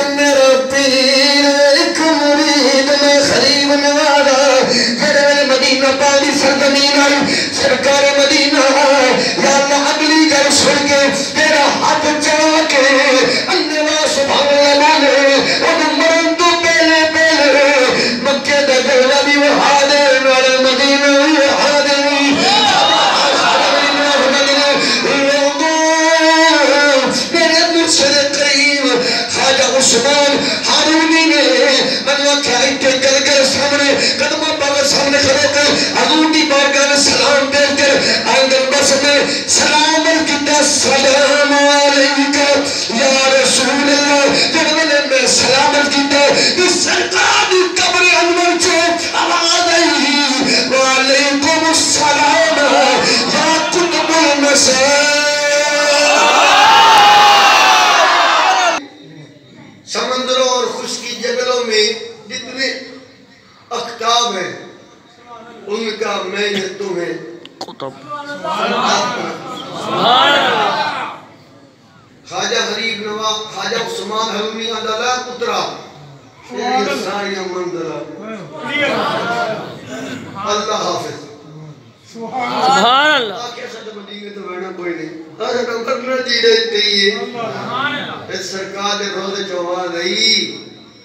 میرا پیر ایک مرید میں غریب نوازا جڑے مدینہ پالی سرزمین آئی سرکار مدینہ یا اللہ اگلی گھر سن کے تیرا ہاتھ چاہ کے انیوہ سبحان اللہ نے وہ مرن تو پہلے پہلے مکہ دا گھرہ بھی وہ حاضر نارے مدینہ حاضر عثمان ہارونی نے منوہ کھائی کے کر کر سامنے قدمہ پاور سامنے کھڑے کر حضور کی بارگاہ سلام دے کر آئندر بس میں سلام الکتہ سلام علیکہ یا رسول اللہ جنہوں میں سلام الکتہ اس سرکار قبر انور چھو آواز آئی وعلیکم السلام یا قطب المسیح سمندروں اور خشکی جبلوں میں جتنے اختاب ہیں ان کا میں نے تمہیں خواجہ غریب نواز خواجہ عثمان حرونی عدالہ اترا شیری ساریہ مندرہ اللہ حافظ سبحان اللہ آکھے ساتھ مدینہ تو بینا کوئی نہیں آسا تو کرنا دی رہی ہے اس سرکار دے روزے جوان رہی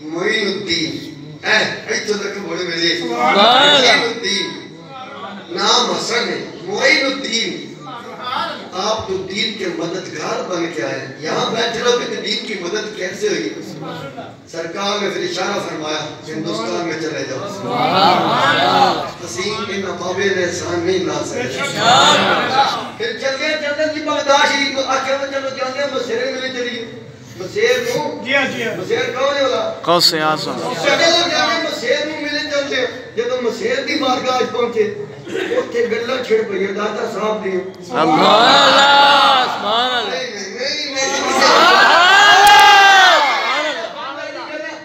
معین الدین ایک تو تک بڑے ملے معین الدین نام حسن ہے معین الدین آپ تو دین کے مددگار بن کے آئے یہاں بیٹھ رہو کہ دین کی مدد کیسے ہوئی سرکار نے پھر اشارہ فرمایا ہندوستان میں چلے جاؤ حسین کے نبابے احسان نہیں لا سکے پھر چلے جی بغداد شریف کو آکھے وہ چلو جانے ہیں مسیرے ملے چلیے مسیر نو مسیر کون ہے والا قوس اعظم چلو جانے مسیر نو ملے چلتے ہیں جب مسیر دی بارگاہ پہنچے اٹھے گلہ چھڑ پہ داتا صاحب دیں سبحان اللہ سبحان اللہ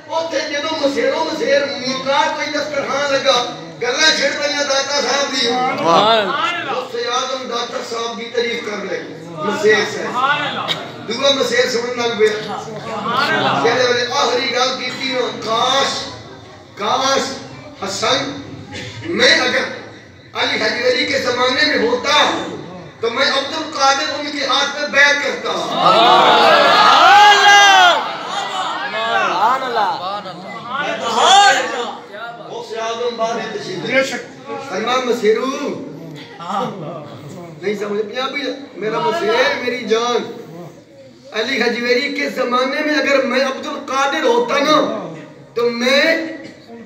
اٹھے جدو مسیروں مسیر ملکار کوئی دسترخان لگا گلہ چھڑ پہ داتا صاحب دیں قوس اعظم داتا صاحب کی تعریف کر لے مسیر سے دعا مسیر سمجھنا لگ بیا کہنے والے آخری گال کی تینوں کاش حسن میں اگر علی حجویری کے زمانے میں ہوتا تو میں عبدالقادر ان کے ہاتھ میں بیعت کرتا سبحان اللہ غوث اعظم بعد تشریف فرمان مسیرو نہیں سمجھے پنجابی میرا مسیر میری جان علی حجویری کے زمانے میں اگر میں عبدالقادر ہوتا نا تو میں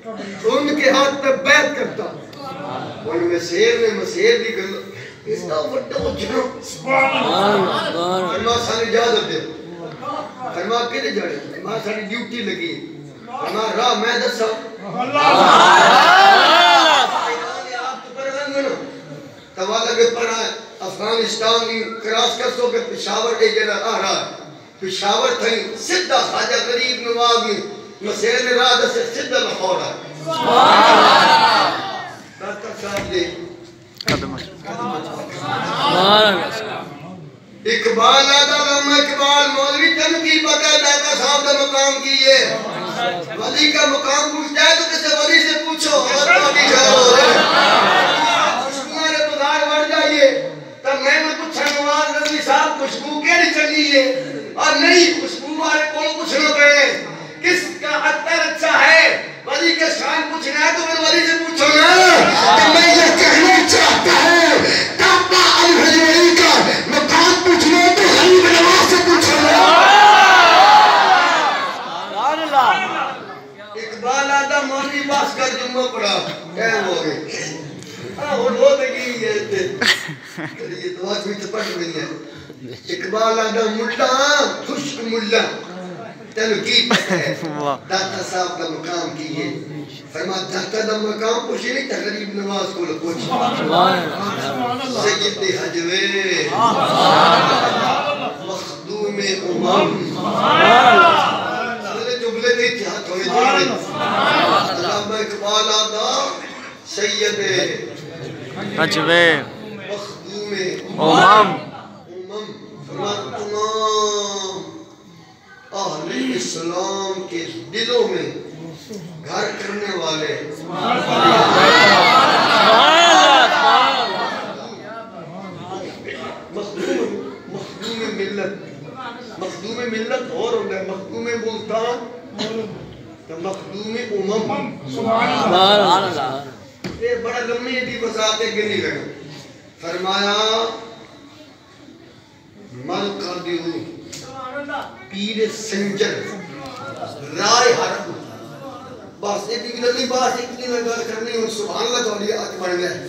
ان کے ہاتھ پہ بیعت کرتا ان مسیر میں مسیر بھی گل اس کا وڈا اجھنا فرما سانی اجازت دے فرما کدے جاڑے فرما سانی ڈیوٹی لگی فرما راہ میں دسا توالا کے پڑھا ہے افغانستان کی کراس کر سو کہ پشاور ایک جگہ آ رہا ہے پشاور تھیں سدھا خواجہ غریب نواز میں مسیر نے راہ دسے سدھا لاہور ہے داتا صاحب دے اقبال آدھا لما اقبال مولوی تن کی پتہ داتا صاحب دا مقام کیے ولی کا مقام پوچھتا ہے تو کسے ولی سے پوچھو اور پاکی جاؤ خوشبو نے بغار بڑھ جائیے تب میں نے پوچھا نواز رضی صاحب خوشبو کے نہیں چلیے اور نہیں خوشبو والے کون پوچھنا پہے کس کا عطر اچھا ہے ولی کے شان پوچھنا ہے تو میں ولی سے پوچھو نا کہ میں یہ کہنا چاہتا ہوں تابا الحجوری کا مقام پوچھنا تو غریب نواز سے پوچھو نا اقبال آدھا مولوی باس کا جمعہ پڑھا کہہ ہو گئے وہ دیکھی یہ دعا کوئی تو پڑھ نہیں ہے اقبال آدھا ملہ خشک ملہ تینو کی پتہ ہے داتا صاحب کا مقام کیے فرما داتا دا مقام پوچھے نہیں تا غریب نواز کو لپوچھے سید حجوے مخدوم سارے جملے نہیں تھے ہاتھ ہوئے جملے علامہ اقبال آدھا سید حجوے مخدوم فرما تمام اہل اسلام کے دلوں میں گھر کرنے والے مخدوم ملت اور ہوگا مخدوم ملتان تو مخدوم یہ بڑا لمبی دی وضاحتیں گنی لگا فرمایا مل قادر پیر سنجر رائے حرم بس یہ بھی لگی بات اتنی میں گل کرنی ہوں سبحان اللہ تو علی آج بڑھ گئے